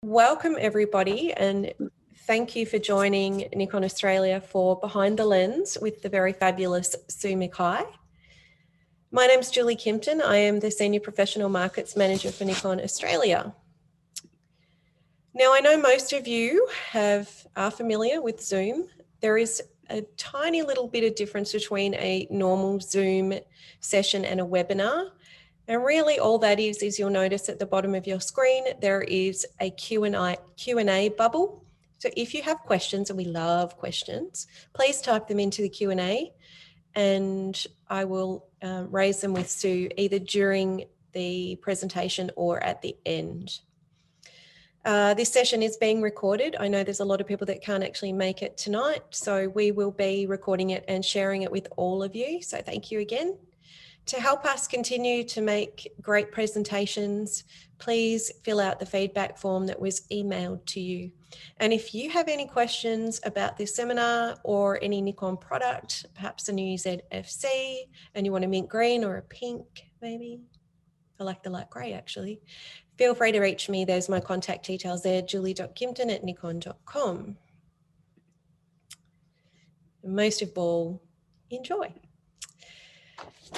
Welcome everybody, and thank you for joining Nikon Australia for Behind the Lens with the very fabulous Sue McKay. My name's Julie Kimpton. I am the Senior Professional Markets Manager for Nikon Australia. Now, I know most of you are familiar with Zoom. There is a tiny little bit of difference between a normal Zoom session and a webinar. And really all that is you'll notice at the bottom of your screen, there is a Q&A bubble. So if you have questions, and we love questions, please type them into the Q&A and I will raise them with Sue either during the presentation or at the end. This session is being recorded. I know there's a lot of people that can't actually make it tonight, so we will be recording it and sharing it with all of you. So thank you again. To help us continue to make great presentations, please fill out the feedback form that was emailed to you. And if you have any questions about this seminar or any Nikon product, perhaps a new ZFC, and you want a mint green or a pink, maybe. I like the light grey actually. Feel free to reach me. There's my contact details there, julie.kimpton@nikon.com. Most of all, enjoy.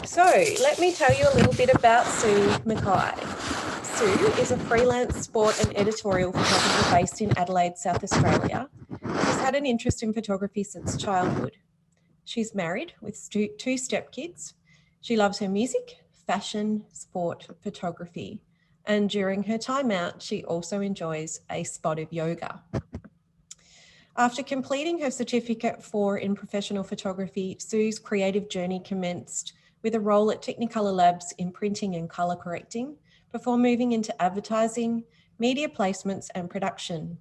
So let me tell you a little bit about Sue McKay. Sue is a freelance sport and editorial photographer based in Adelaide, South Australia. She's had an interest in photography since childhood. She's married with two stepkids. She loves her music, fashion, sport, photography. And during her time out, she also enjoys a spot of yoga. After completing her certificate in professional photography, Sue's creative journey commenced with a role at Technicolor Labs in printing and colour correcting before moving into advertising, media placements and production.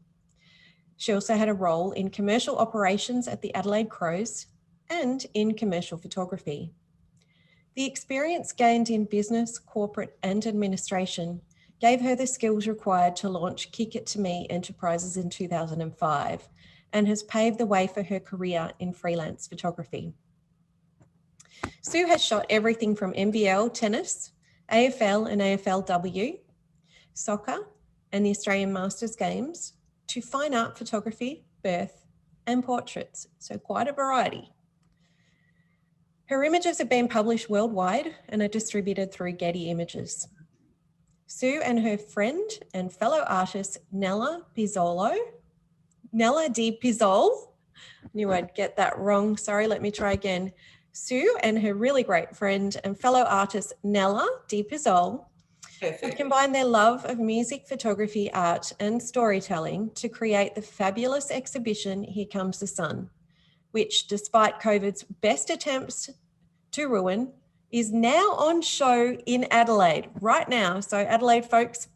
She also had a role in commercial operations at the Adelaide Crows and in commercial photography. The experience gained in business, corporate and administration gave her the skills required to launch Kick It To Me Enterprises in 2005 and has paved the way for her career in freelance photography. Sue has shot everything from NBL, tennis, AFL and AFLW, soccer and the Australian Masters Games, to fine art photography, birth and portraits, so quite a variety. Her images have been published worldwide and are distributed through Getty Images. Sue and her friend and fellow artist Nella Di Pizzol, knew I'd get that wrong, sorry, let me try again. Sue and her really great friend and fellow artist Nella Di Pizzol have combined their love of music, photography, art and storytelling to create the fabulous exhibition Here Comes the Sun, which despite COVID's best attempts to ruin, is now on show in Adelaide right now. So Adelaide folks,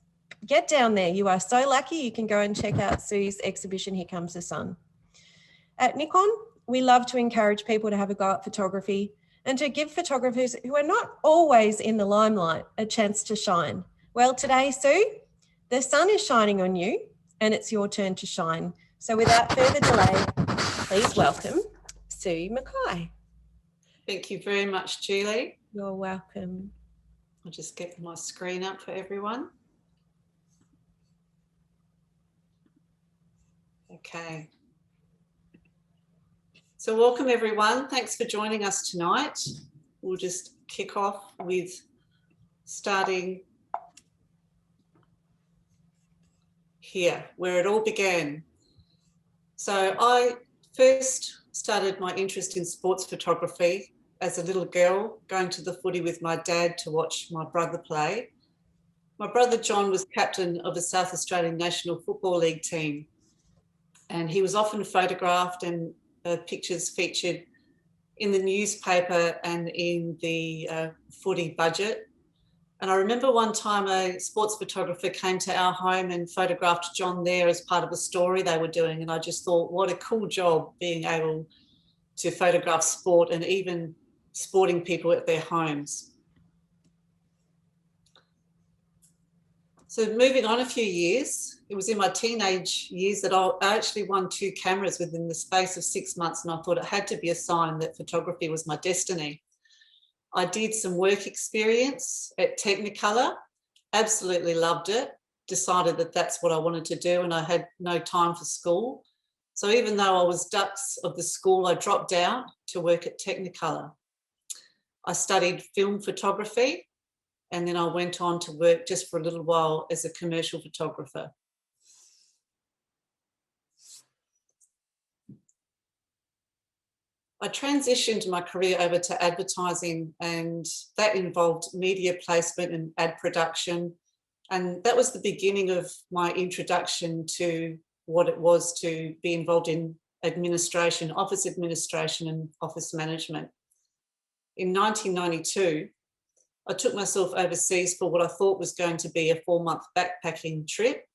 get down there. You are so lucky you can go and check out Sue's exhibition, Here Comes the Sun. At Nikon, we love to encourage people to have a go at photography and to give photographers who are not always in the limelight a chance to shine. Well, today, Sue, the sun is shining on you and it's your turn to shine. So without further delay, please welcome Sue McKay. Thank you very much, Julie. You're welcome. I'll just get my screen up for everyone. Okay. So welcome everyone. Thanks for joining us tonight. We'll just kick off with starting here, where it all began. So I first started my interest in sports photography as a little girl, going to the footy with my dad to watch my brother play. My brother John was captain of a South Australian National Football League team, and he was often photographed and pictures featured in the newspaper and in the footy budget. And I remember one time a sports photographer came to our home and photographed John there as part of a story they were doing. And I just thought, what a cool job being able to photograph sport and even sporting people at their homes. So moving on a few years, it was in my teenage years that I actually won 2 cameras within the space of 6 months, and I thought it had to be a sign that photography was my destiny. I did some work experience at Technicolor, absolutely loved it. decided that that's what I wanted to do, and I had no time for school. So even though I was dux of the school, I dropped out to work at Technicolor. I studied film photography, and then I went on to work just for a little while as a commercial photographer. I transitioned my career over to advertising, and that involved media placement and ad production. And that was the beginning of my introduction to what it was to be involved in administration, office administration and office management. In 1992, I took myself overseas for what I thought was going to be a 4-month backpacking trip.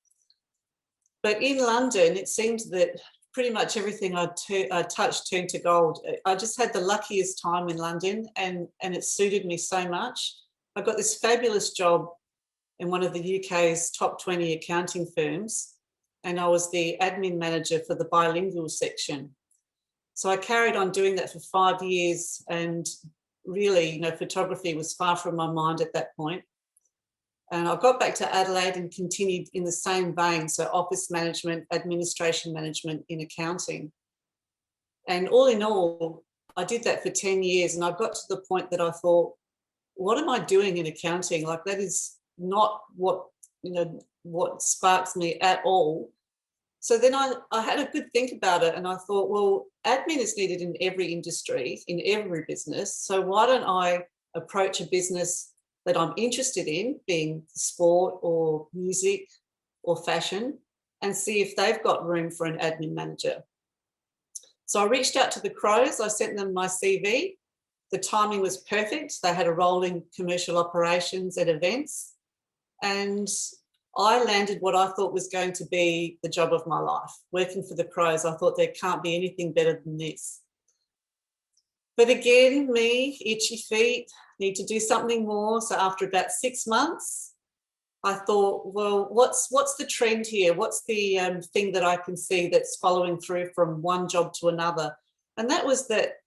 But in London, it seemed that pretty much everything I touched turned to gold. I just had the luckiest time in London, and it suited me so much. I got this fabulous job in one of the UK's top 20 accounting firms, and I was the admin manager for the bilingual section. So I carried on doing that for 5 years, and really, you know, photography was far from my mind at that point. And I got back to Adelaide and continued in the same vein, so office management, administration management in accounting. And all in all, I did that for 10 years, and I got to the point that I thought, what am I doing in accounting? Like, that is not what, you know, what sparks me at all. So then I had a good think about it, and I thought, well, admin is needed in every industry, in every business. So why don't I approach a business that I'm interested in, being sport or music or fashion, and see if they've got room for an admin manager. So I reached out to the Crows. I sent them my CV. The timing was perfect. They had a role in commercial operations at events, and I landed what I thought was going to be the job of my life, working for the Crows. I thought there can't be anything better than this. But again, me, itchy feet, need to do something more. So after about 6 months, I thought, well, what's the trend here? What's the thing that I can see that's following through from one job to another? And that was that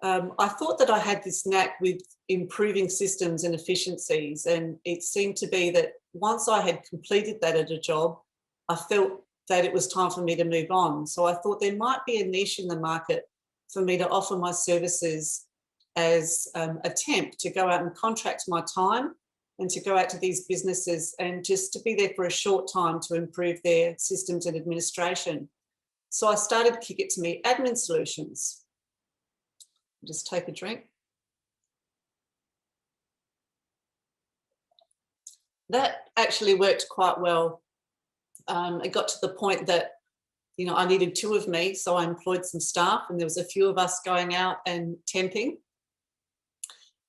I thought that I had this knack with improving systems and efficiencies. And it seemed to be that once I had completed that at a job, I felt that it was time for me to move on. So I thought there might be a niche in the market for me to offer my services as a temp, to go out and contract my time and to go out to these businesses and just to be there for a short time to improve their systems and administration. So I started Kick It To Me Admin Solutions. Just take a drink. That actually worked quite well. It got to the point that, you know, I needed 2 of me, so I employed some staff, and there was a few of us going out and temping.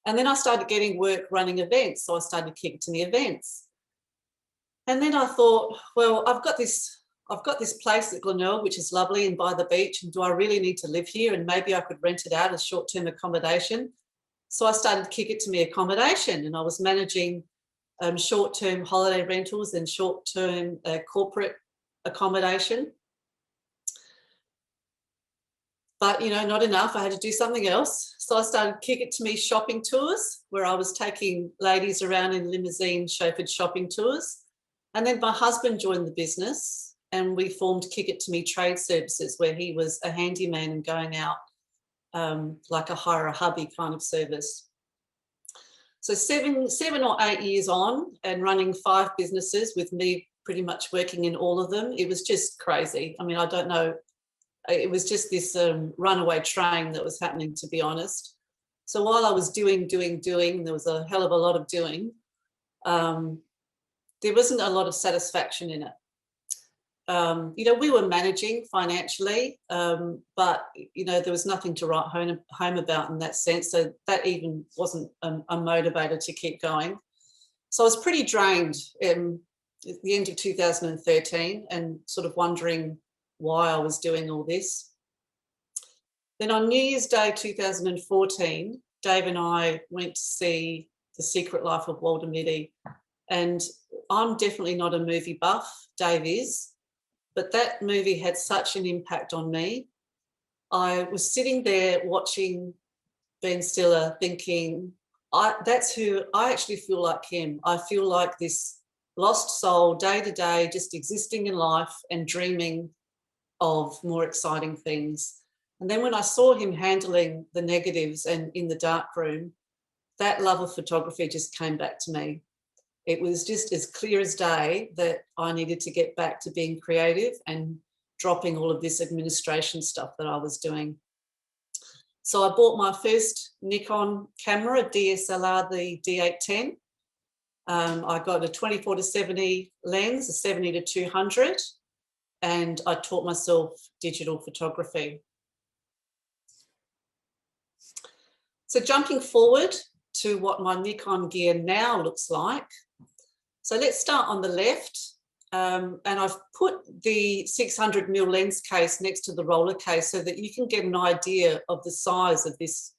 And then I started getting work running events, so I started Kick It To Me Events. And then I thought, well, I've got this place at Glenelg, which is lovely and by the beach, and do I really need to live here? And maybe I could rent it out as short-term accommodation. So I started Kick It To Me Accommodation, and I was managing short-term holiday rentals and short-term corporate accommodation. But, you know, not enough. I had to do something else. So I started Kick It To Me shopping tours, where I was taking ladies around in limousine chauffeured shopping tours. And then my husband joined the business, and we formed Kick It To Me Trade Services, where he was a handyman and going out like a hire a hubby kind of service. So 7 or 8 years on, and running 5 businesses with me pretty much working in all of them. It was just crazy. I mean, I don't know. It was just this runaway train that was happening, to be honest. So while I was doing, there was a hell of a lot of doing, there wasn't a lot of satisfaction in it. You know, we were managing financially, but, you know, there was nothing to write home about in that sense. So that even wasn't a motivator to keep going. So I was pretty drained at the end of 2013 and sort of wondering why I was doing all this. Then on New Year's Day 2014, Dave and I went to see The Secret Life of Walter Mitty. And I'm definitely not a movie buff, Dave is, but that movie had such an impact on me. I was sitting there watching Ben Stiller thinking, that's who I actually feel like him. I feel like this lost soul, day to day, just existing in life and dreaming of more exciting things. And then when I saw him handling the negatives and in the dark room, that love of photography just came back to me. It was just as clear as day that I needed to get back to being creative and dropping all of this administration stuff that I was doing. So I bought my first Nikon camera, a DSLR, the D810. I got a 24-70 lens, a 70-200, and I taught myself digital photography. So jumping forward to what my Nikon gear now looks like. So let's start on the left. And I've put the 600mm lens case next to the roller case so that you can get an idea of the size of this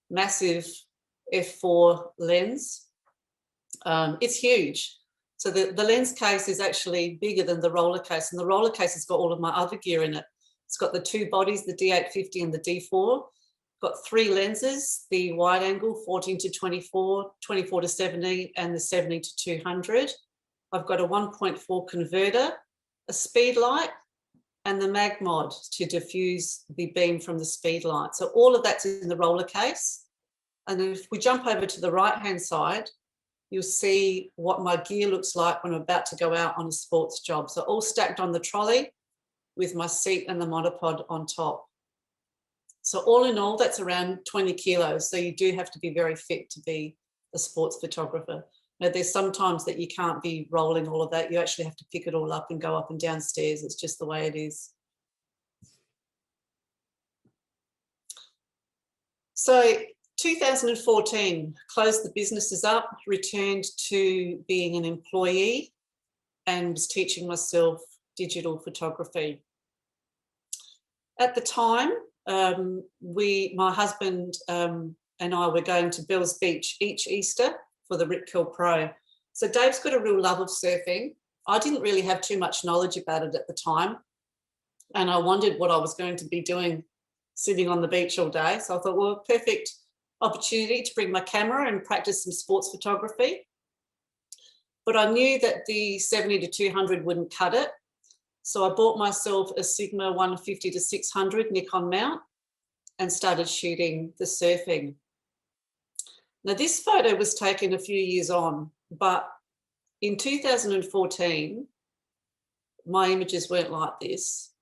massive f4 lens. It's huge. So the lens case is actually bigger than the roller case, and the roller case has got all of my other gear in it. It's got the two bodies, the D850 and the D4. Got three lenses, the wide angle 14-24, 24-70, and the 70-200. I've got a 1.4 converter, a speed light, and the mag mod to diffuse the beam from the speed light. So all of that's in the roller case. And then if we jump over to the right-hand side, you'll see what my gear looks like when I'm about to go out on a sports job. So all stacked on the trolley with my seat and the monopod on top. So all in all, that's around 20 kilos. So you do have to be very fit to be a sports photographer. Now, there's sometimes that you can't be rolling all of that. You actually have to pick it all up and go up and down stairs. It's just the way it is. So 2014, closed the businesses up, returned to being an employee and was teaching myself digital photography. At the time, my husband and I were going to Bells Beach each Easter for the Rip Curl Pro. So Dave's got a real love of surfing. I didn't really have too much knowledge about it at the time, and I wondered what I was going to be doing sitting on the beach all day. So I thought, well, perfect opportunity to bring my camera and practice some sports photography. But I knew that the 70-200 wouldn't cut it. So I bought myself a Sigma 150-600 Nikon mount and started shooting the surfing. Now, this photo was taken a few years on, but in 2014, my images weren't like this.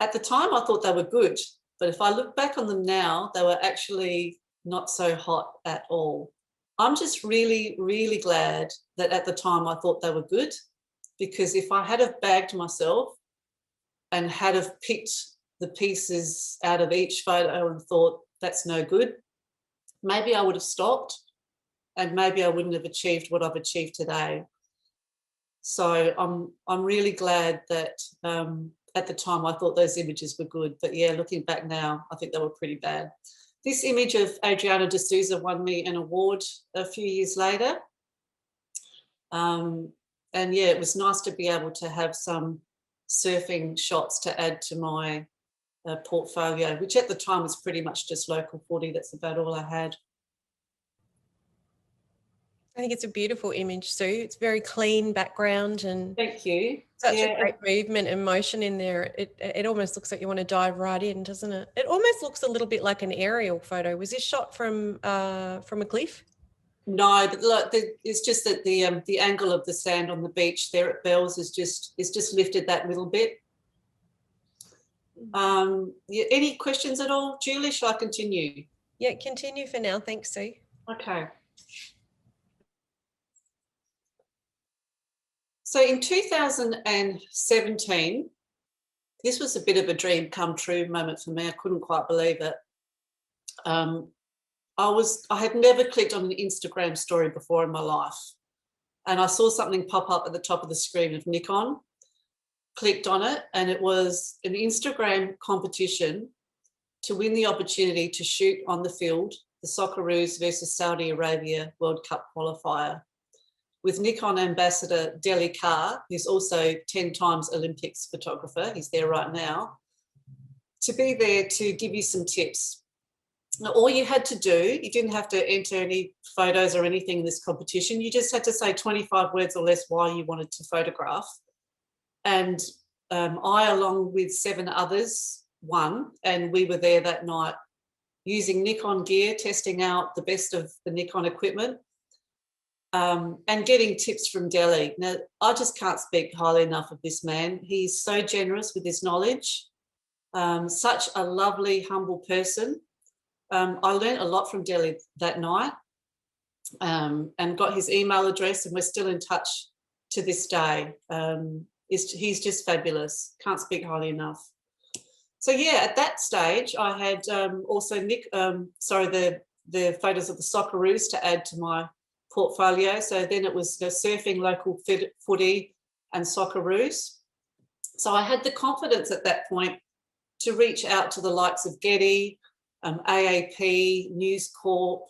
At the time, I thought they were good, but if I look back on them now, they were actually not so hot at all. I'm just really, really glad that at the time I thought they were good, because if I had have bagged myself and had have picked the pieces out of each photo and thought that's no good, maybe I would have stopped and maybe I wouldn't have achieved what I've achieved today. So I'm really glad that at the time I thought those images were good, but yeah, looking back now, I think they were pretty bad. This image of Adriana de Souza won me an award a few years later. And yeah, it was nice to be able to have some surfing shots to add to my portfolio, which at the time was pretty much just local footy. That's about all I had. I think it's a beautiful image, Sue. It's very clean background and thank you. Such a great movement and motion in there. It almost looks like you want to dive right in, doesn't it? It almost looks a little bit like an aerial photo. Was this shot from a cliff? No, but look, it's just that the angle of the sand on the beach there at Bells is just lifted that little bit. Any questions at all, Julie? Shall I continue? Yeah, continue for now. Thanks, Sue. Okay. So in 2017, this was a bit of a dream come true moment for me. I couldn't quite believe it. I had never clicked on an Instagram story before in my life. And I saw something pop up at the top of the screen of Nikon, clicked on it, and it was an Instagram competition to win the opportunity to shoot on the field the Socceroos versus Saudi Arabia World Cup qualifier with Nikon ambassador Deli Carr, who's also 10 times Olympics photographer. He's there right now, to be there to give you some tips. Now, all you had to do, you didn't have to enter any photos or anything in this competition. You just had to say 25 words or less why you wanted to photograph. And I, along with 7 others, won, and we were there that night using Nikon gear, testing out the best of the Nikon equipment, and getting tips from Delhi. Now, I just can't speak highly enough of this man. He's so generous with his knowledge, such a lovely, humble person. I learned a lot from Delhi that night, and got his email address, and we're still in touch to this day. He's just fabulous. Can't speak highly enough. So yeah, at that stage, I had also the photos of the Socceroos to add to my portfolio. So then it was surfing, local footy, and Socceroos. So I had the confidence at that point to reach out to the likes of Getty, AAP, News Corp.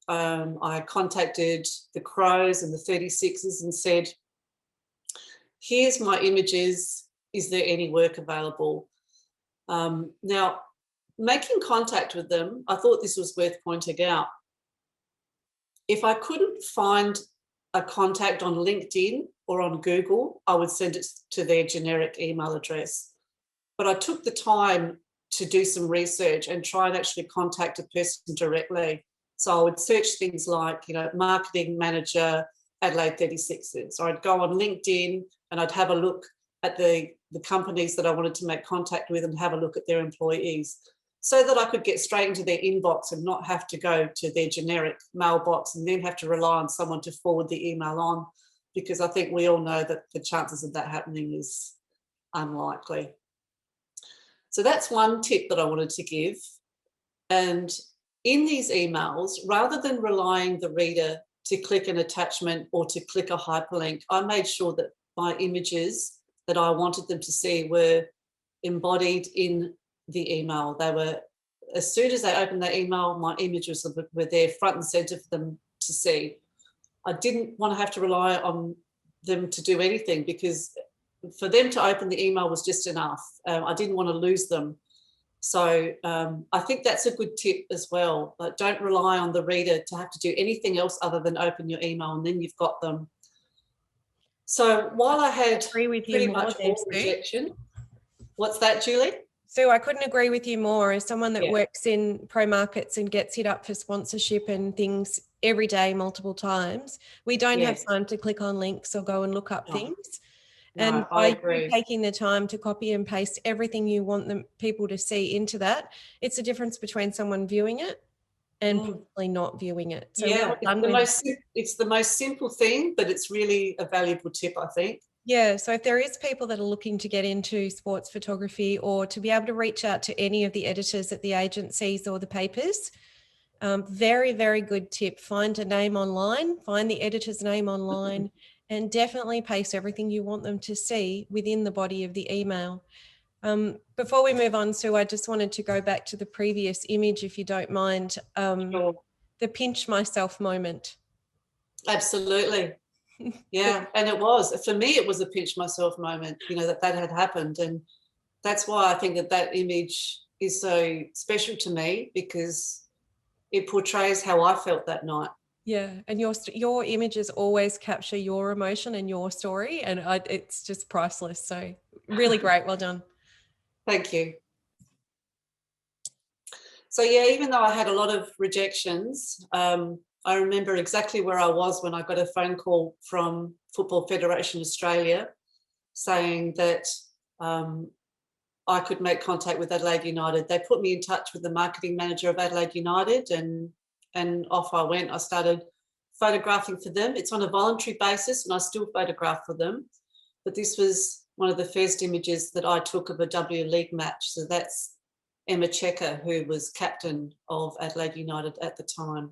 I contacted the Crows and the 36ers and said, here's my images. Is there any work available? Now, making contact with them, I thought this was worth pointing out. If I couldn't find a contact on LinkedIn or on Google, I would send it to their generic email address. But I took the time to do some research and try and actually contact a person directly. So I would search things like, marketing manager, Adelaide 36ers. So I'd go on LinkedIn and I'd have a look at the companies that I wanted to make contact with and have a look at their employees, so that I could get straight into their inbox and not have to go to their generic mailbox and then have to rely on someone to forward the email on, because I think we all know that the chances of that happening is unlikely. So that's one tip that I wanted to give. And in these emails, rather than relying the reader to click an attachment or to click a hyperlink, I made sure that my images that I wanted them to see were embodied in the email. They were, as soon as they opened that email, my images were there front and center for them to see. I didn't want to have to rely on them to do anything, because for them to open the email was just enough. I didn't want to lose them. So I think that's a good tip as well. But don't rely on the reader to have to do anything else other than open your email, and then you've got them. So while I had pretty much all rejection, what's that, Julie? So I couldn't agree with you more. As someone that works in pro markets and gets hit up for sponsorship and things every day, multiple times, we don't have time to click on links or go and look up things. And by you taking the time to copy and paste everything you want people to see into that, it's a difference between someone viewing it and probably not viewing it. So it's the most simple thing, but it's really a valuable tip, I think. Yeah, so if there is people that are looking to get into sports photography, or to be able to reach out to any of the editors at the agencies or the papers, very, very good tip. Find a name online, find the editor's name online, and definitely paste everything you want them to see within the body of the email. Before we move on, Sue, I just wanted to go back to the previous image, if you don't mind, Sure. The pinch myself moment. Absolutely. Yeah, and it was, for me, it was a pinch myself moment, that had happened. And that's why I think that image is so special to me, because it portrays how I felt that night. Yeah, and your images always capture your emotion and your story, and it's just priceless. So really great, well done. Thank you. So yeah, even though I had a lot of rejections, I remember exactly where I was when I got a phone call from Football Federation Australia saying that I could make contact with Adelaide United. They put me in touch with the marketing manager of Adelaide United, and off I went. I started photographing for them. It's on a voluntary basis, and I still photograph for them. But this was one of the first images that I took of a W League match. So that's Emma Checker, who was captain of Adelaide United at the time.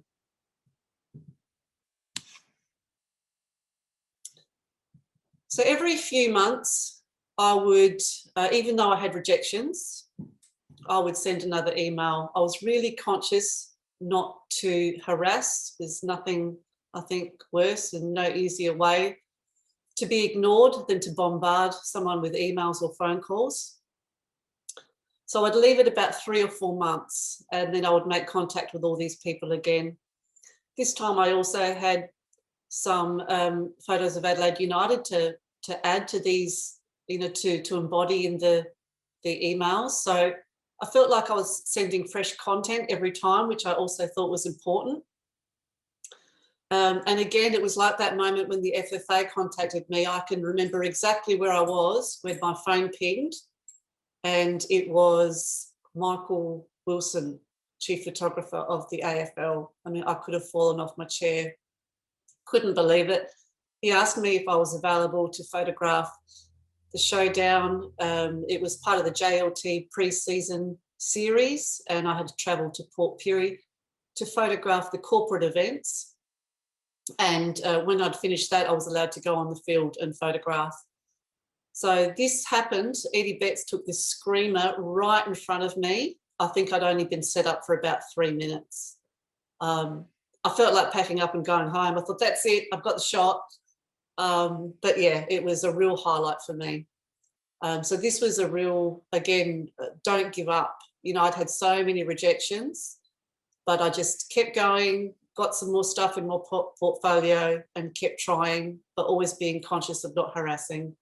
So every few months, I would, even though I had rejections, I would send another email. I was really conscious not to harass. There's nothing, I think, worse and no easier way to be ignored than to bombard someone with emails or phone calls. So I'd leave it about 3 or 4 months, and then I would make contact with all these people again. This time I also had some photos of Adelaide United to add to these, to embody in the emails. So I felt like I was sending fresh content every time, which I also thought was important. And again, it was like that moment when the FFA contacted me. I can remember exactly where I was when my phone pinged, and it was Michael Wilson, chief photographer of the AFL. I mean, I could have fallen off my chair. Couldn't believe it. He asked me if I was available to photograph the showdown. It was part of the JLT pre-season series, and I had to travel to Port Pirie to photograph the corporate events. And when I'd finished that, I was allowed to go on the field and photograph. So this happened. Eddie Betts took this screamer right in front of me. I think I'd only been set up for about 3 minutes. I felt like packing up and going home. I thought, that's it, I've got the shot. But yeah, it was a real highlight for me. So this was a real, again, don't give up. I'd had so many rejections, but I just kept going, got some more stuff in my portfolio and kept trying, but always being conscious of not harassing.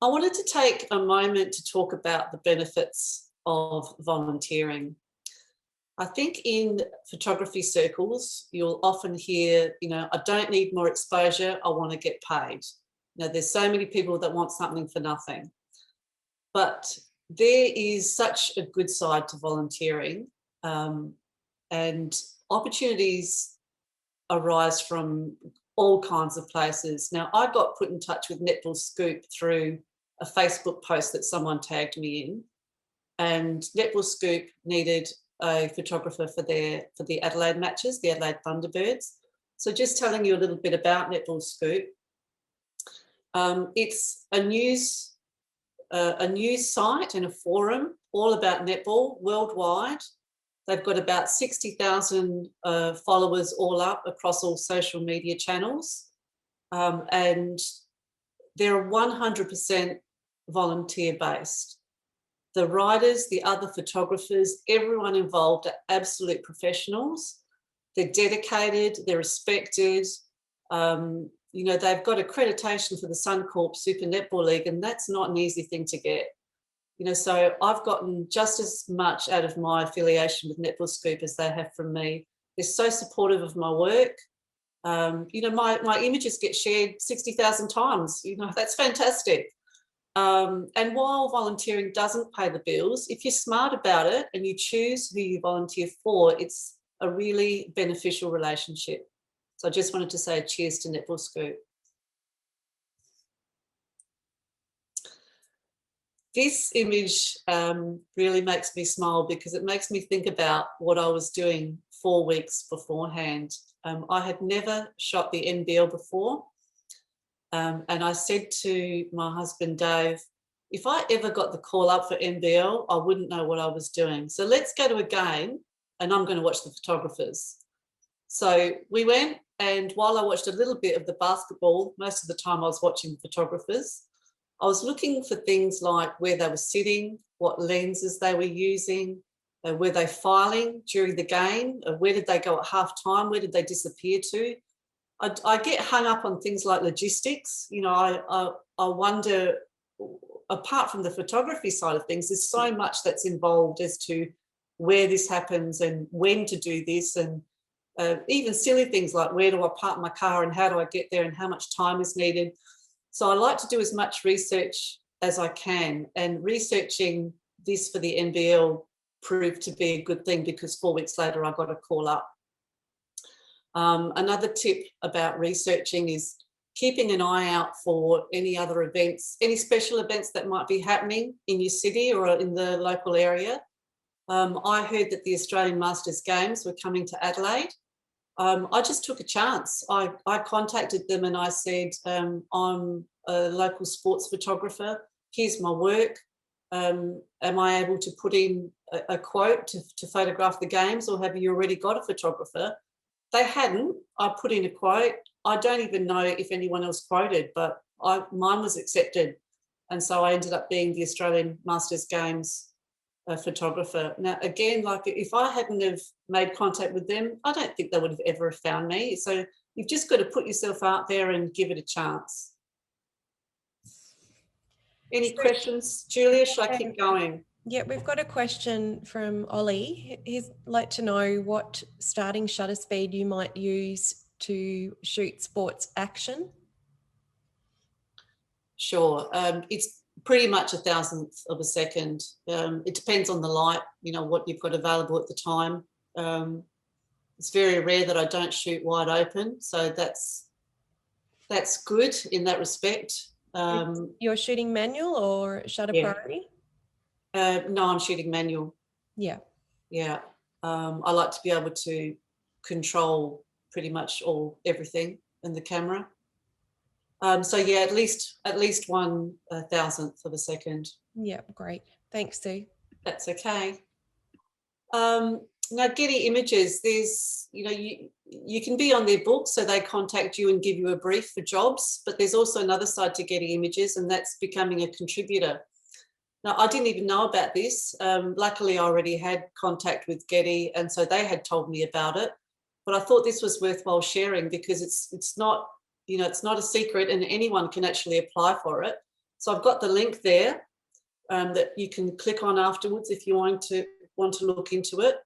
I wanted to take a moment to talk about the benefits of volunteering. I think in photography circles, you'll often hear, I don't need more exposure, I want to get paid. There's so many people that want something for nothing. But there is such a good side to volunteering, and opportunities arise from all kinds of places. Now, I got put in touch with Netball Scoop through a Facebook post that someone tagged me in, and Netball Scoop needed a photographer for the Adelaide matches, the Adelaide Thunderbirds. So just telling you a little bit about Netball Scoop. It's a news site and a forum all about netball worldwide. They've got about 60,000 followers all up across all social media channels, and they're 100% volunteer-based. The writers, the other photographers, everyone involved are absolute professionals. They're dedicated, they're respected. They've got accreditation for the Suncorp Super Netball League, and that's not an easy thing to get. So I've gotten just as much out of my affiliation with Netball Scoop as they have from me. They're so supportive of my work. My images get shared 60,000 times. That's fantastic. And while volunteering doesn't pay the bills, if you're smart about it and you choose who you volunteer for, it's a really beneficial relationship. So I just wanted to say cheers to Netball Scoop. This image really makes me smile because it makes me think about what I was doing 4 weeks beforehand. I had never shot the NBL before. And I said to my husband, Dave, if I ever got the call up for NBL, I wouldn't know what I was doing. So let's go to a game and I'm going to watch the photographers. So we went, and while I watched a little bit of the basketball, most of the time I was watching the photographers. I was looking for things like where they were sitting, what lenses they were using, were they filing during the game, where did they go at half time, where did they disappear to? I get hung up on things like logistics. I wonder, apart from the photography side of things, there's so much that's involved as to where this happens and when to do this, and even silly things like where do I park my car and how do I get there and how much time is needed. So I like to do as much research as I can, and researching this for the NBL proved to be a good thing because 4 weeks later I got a call up. Another tip about researching is keeping an eye out for any other events, any special events that might be happening in your city or in the local area. I heard that the Australian Masters Games were coming to Adelaide. I just took a chance. I contacted them and I said, I'm a local sports photographer. Here's my work. Am I able to put in a quote to photograph the games, or have you already got a photographer? They hadn't. I put in a quote. I don't even know if anyone else quoted, but mine was accepted. And so I ended up being the Australian Masters Games photographer. Now, again, like if I hadn't have made contact with them, I don't think they would have ever found me. So you've just got to put yourself out there and give it a chance. Any questions, Julia? Should I keep going? Yeah, we've got a question from Ollie. He'd like to know what starting shutter speed you might use to shoot sports action. Sure. It's pretty much 1,000th of a second. It depends on the light, you know, what you've got available at the time. It's very rare that I don't shoot wide open, so that's good in that respect. You're shooting manual or shutter priority? No, I'm shooting manual. Yeah. Yeah. I like to be able to control pretty much everything in the camera. So yeah, at least 1,000th of a second. Yeah, great. Thanks, Sue. That's okay. Now, Getty Images, there's, you know, you can be on their books, so they contact you and give you a brief for jobs, but there's also another side to Getty Images, and that's becoming a contributor. Now, I didn't even know about this. Luckily, I already had contact with Getty, and so they had told me about it. But I thought this was worthwhile sharing because it's not, you know, it's not a secret, and anyone can actually apply for it. So I've got the link there that you can click on afterwards if you want to look into it.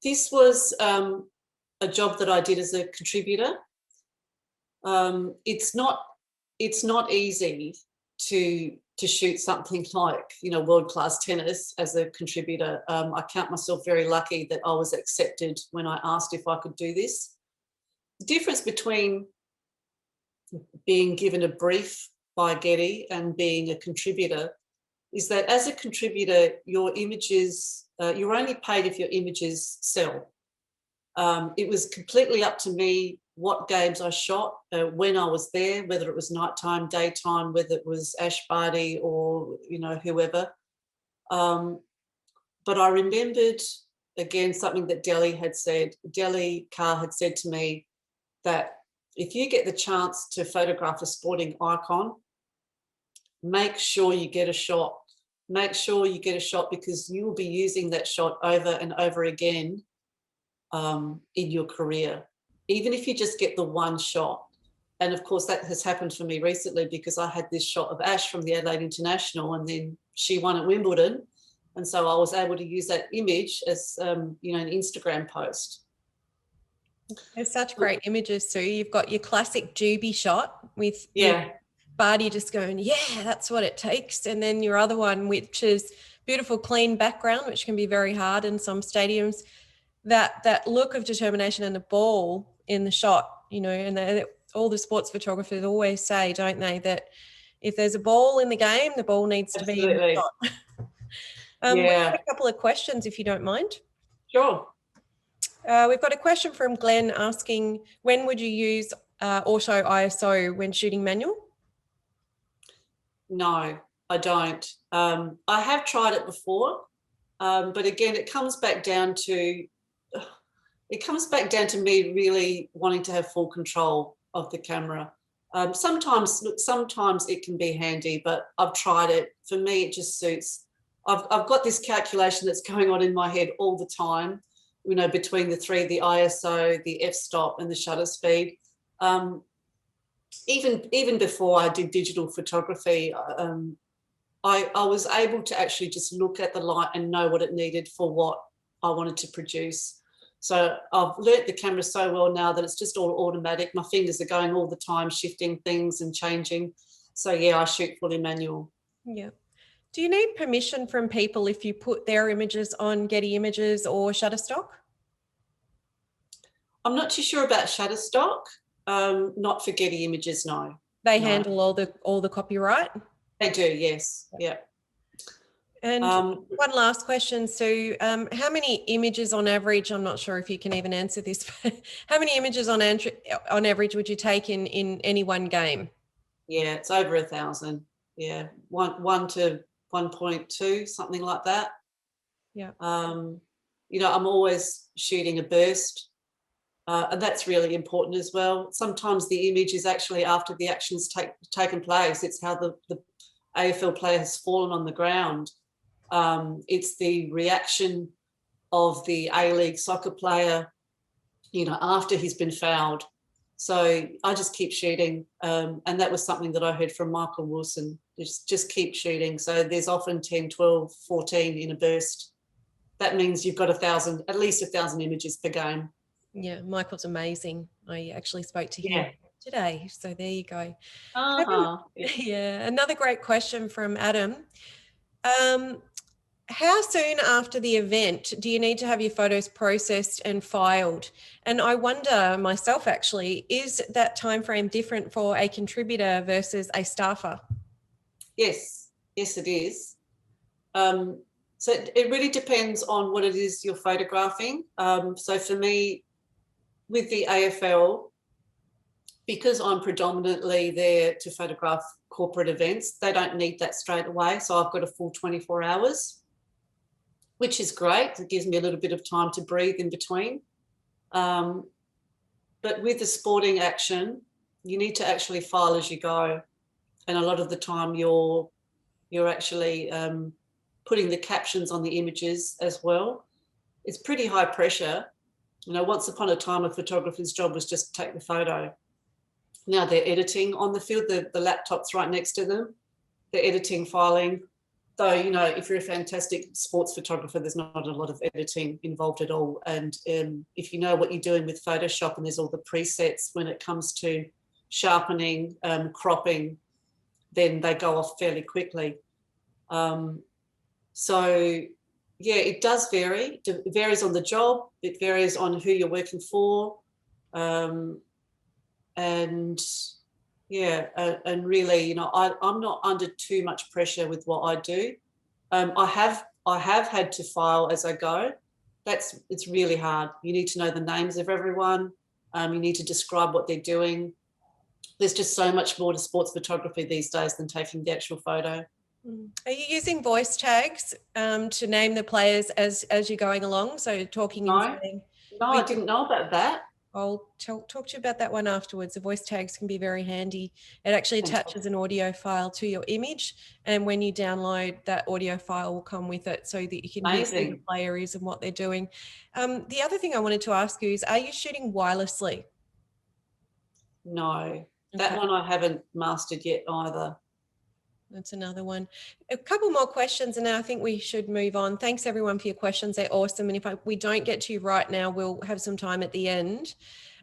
This was a job that I did as a contributor. It's not easy to shoot something like, you know, world-class tennis as a contributor. I count myself very lucky that I was accepted when I asked if I could do this. The difference between being given a brief by Getty and being a contributor is that as a contributor, your images, you're only paid if your images sell. It was completely up to me what games I shot, when I was there, whether it was nighttime, daytime, whether it was Ash Barty or, you know, whoever. But I remembered, again, something that Delhi Carr had said to me, that if you get the chance to photograph a sporting icon, make sure you get a shot. Make sure you get a shot because you will be using that shot over and over again in your career, even if you just get the one shot. And of course, that has happened for me recently because I had this shot of Ash from the Adelaide International and then she won at Wimbledon. And so I was able to use that image as, you know, an Instagram post. There's such great images, Sue. You've got your classic Juby shot with Barty just going, yeah, that's what it takes. And then your other one, which is beautiful, clean background, which can be very hard in some stadiums. That look of determination and the ball in the shot, you know, and all the sports photographers always say, don't they, that if there's a ball in the game, the ball needs to be in the shot. We've got a couple of questions, if you don't mind. Sure. We've got a question from Glenn asking, when would you use auto ISO when shooting manual? No, I don't. I have tried it before, but again, it comes back down to me really wanting to have full control of the camera. Sometimes it can be handy, but I've tried it. For me, it just suits. I've got this calculation that's going on in my head all the time, you know, between the three, the ISO, the f-stop and the shutter speed. Even before I did digital photography, I was able to actually just look at the light and know what it needed for what I wanted to produce. So I've learnt the camera so well now that it's just all automatic. My fingers are going all the time, shifting things and changing. So yeah, I shoot fully manual. Yeah. Do you need permission from people if you put their images on Getty Images or Shutterstock? I'm not too sure about Shutterstock. Not for Getty Images, no. They handle all the copyright? They do, yes. Yeah. And one last question, Sue. How many images on average, I'm not sure if you can even answer this, but how many images on average would you take in any one game? Yeah, it's over 1,000. Yeah, 1 to 1.2, something like that. Yeah. You know, I'm always shooting a burst. And that's really important as well. Sometimes the image is actually after the action's taken place. It's how the AFL player has fallen on the ground. It's the reaction of the A-League soccer player, after he's been fouled. So I just keep shooting. And that was something that I heard from Michael Wilson, just keep shooting. So there's often 10, 12, 14 in a burst. That means you've got at least 1,000 images per game. Yeah, Michael's amazing. I actually spoke to him today. So there you go. Yeah, another great question from Adam. How soon after the event do you need to have your photos processed and filed? And I wonder myself, actually, is that time frame different for a contributor versus a staffer? Yes, it is. So it really depends on what it is you're photographing. So for me, with the AFL, because I'm predominantly there to photograph corporate events, they don't need that straight away. So I've got a full 24 hours, which is great. It gives me a little bit of time to breathe in between. But with the sporting action, you need to actually file as you go. And a lot of the time you're actually putting the captions on the images as well. It's pretty high pressure. Once upon a time, a photographer's job was just to take the photo. Now they're editing on the field, the laptop's right next to them. They're editing, filing. Though, if you're a fantastic sports photographer, there's not a lot of editing involved at all. And if you know what you're doing with Photoshop, and there's all the presets when it comes to sharpening, cropping, then they go off fairly quickly. So, yeah, it does vary. It varies on the job. It varies on who you're working for. And really, I'm not under too much pressure with what I do. I have had to file as I go. It's really hard. You need to know the names of everyone. You need to describe what they're doing. There's just so much more to sports photography these days than taking the actual photo. Are you using voice tags to name the players as you're going along? So talking and saying. No, I didn't know about that. I'll talk to you about that one afterwards. The voice tags can be very handy. It actually attaches an audio file to your image, and when you download, that audio file will come with it so that you can hear who the player is and what they're doing. The other thing I wanted to ask you is, are you shooting wirelessly? No, that one I haven't mastered yet either. That's another one. A couple more questions and then I think we should move on. Thanks everyone for your questions. They're awesome. And if we don't get to you right now, we'll have some time at the end.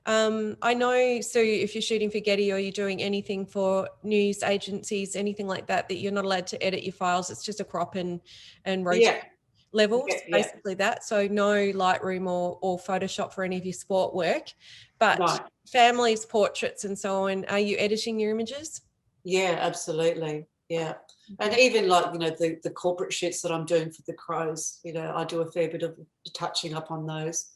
I know, Sue, if you're shooting for Getty or you're doing anything for news agencies, anything like that, that you're not allowed to edit your files. It's just a crop and rotate levels, basically that. So no Lightroom or Photoshop for any of your sport work. But families, portraits and so on, are you editing your images? Yeah, absolutely. Yeah. And even like, the corporate shoots that I'm doing for the Crows, I do a fair bit of touching up on those.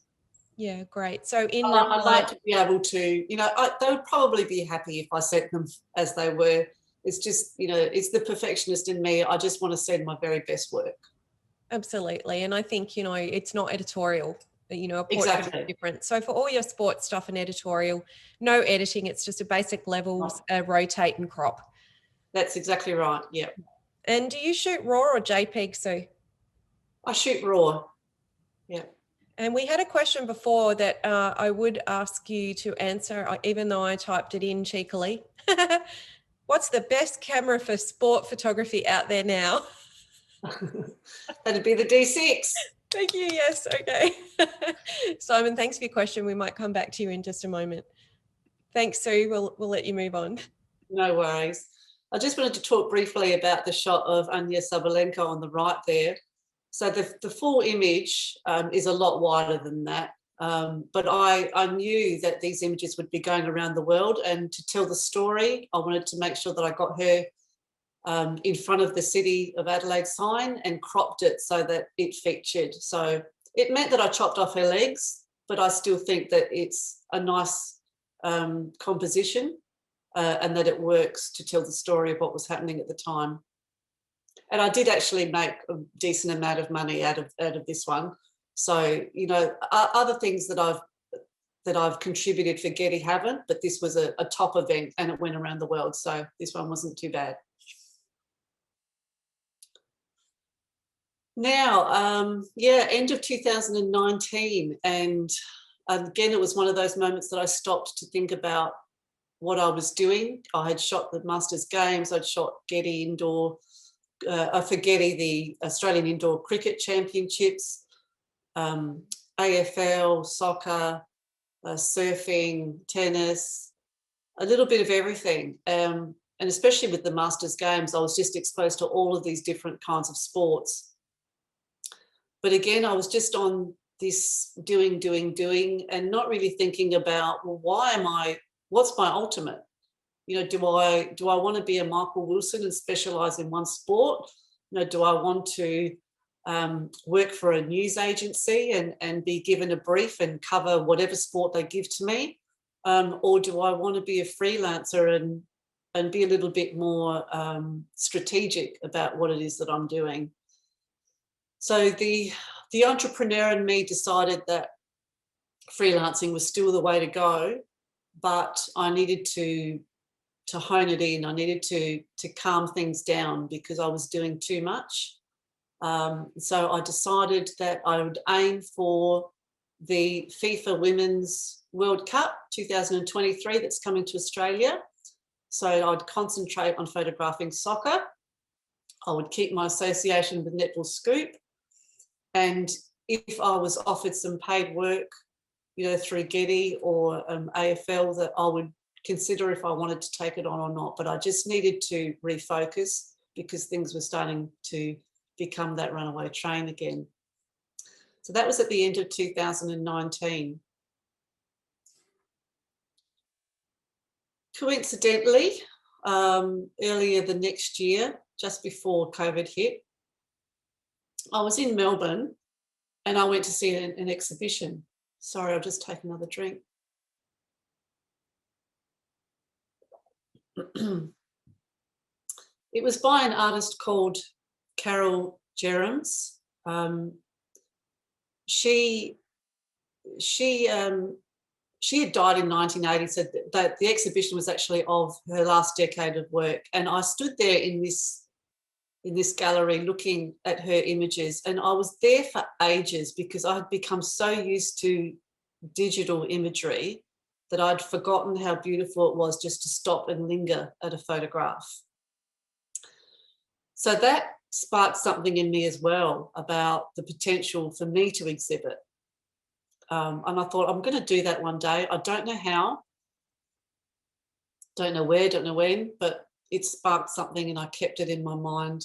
Yeah, great. So I'd like to be able to, they would probably be happy if I sent them as they were. It's just, it's the perfectionist in me. I just want to send my very best work. Absolutely. And I think, it's not editorial. A portrait is different. So for all your sports stuff and editorial, no editing. It's just a basic levels, rotate and crop. That's exactly right. Yeah. And do you shoot RAW or JPEG, Sue? I shoot RAW. Yeah. And we had a question before that I would ask you to answer, even though I typed it in cheekily. What's the best camera for sport photography out there now? That'd be the D6. Thank you. Yes. Okay. Simon, thanks for your question. We might come back to you in just a moment. Thanks, Sue. We'll let you move on. No worries. I just wanted to talk briefly about the shot of Anya Sabalenka on the right there. So the full image is a lot wider than that. But I knew that these images would be going around the world, and to tell the story, I wanted to make sure that I got her in front of the City of Adelaide sign and cropped it so that it featured. So it meant that I chopped off her legs, but I still think that it's a nice composition and that it works to tell the story of what was happening at the time. And I did actually make a decent amount of money out of this one. So, other things that that I've contributed for Getty haven't, but this was a top event and it went around the world. So this one wasn't too bad. Now, yeah, end of 2019. And again, it was one of those moments that I stopped to think about what I was doing. I had shot the Masters Games. I'd shot Getty Indoor, for Getty, the Australian Indoor Cricket Championships, AFL, soccer, surfing, tennis, a little bit of everything. And especially with the Masters Games, I was just exposed to all of these different kinds of sports. But again, I was just on this doing, and not really thinking about, well, what's my ultimate? You know, do I want to be a Michael Wilson and specialize in one sport? You know, do I want to work for a news agency and be given a brief and cover whatever sport they give to me? Or do I want to be a freelancer and be a little bit more strategic about what it is that I'm doing? So the entrepreneur in me decided that freelancing was still the way to go, but I needed to hone it in. I needed to calm things down because I was doing too much. So I decided that I would aim for the FIFA Women's World Cup 2023 that's coming to Australia. So I'd concentrate on photographing soccer. I would keep my association with Netball Scoop. And if I was offered some paid work, you know, through Getty or AFL, that I would consider if I wanted to take it on or not. But I just needed to refocus because things were starting to become that runaway train again. So that was at the end of 2019. Coincidentally, earlier the next year, just before COVID hit, I was in Melbourne and I went to see an exhibition. Sorry, I'll just take another drink. It was by an artist called Carol Jerams. She had died in 1980, so that the exhibition was actually of her last decade of work. And I stood there in this gallery looking at her images, and I was there for ages because I had become so used to digital imagery that I'd forgotten how beautiful it was just to stop and linger at a photograph. So that sparked something in me as well about the potential for me to exhibit. And I thought, I'm going to do that one day. I don't know how, don't know where, don't know when, but it sparked something and I kept it in my mind.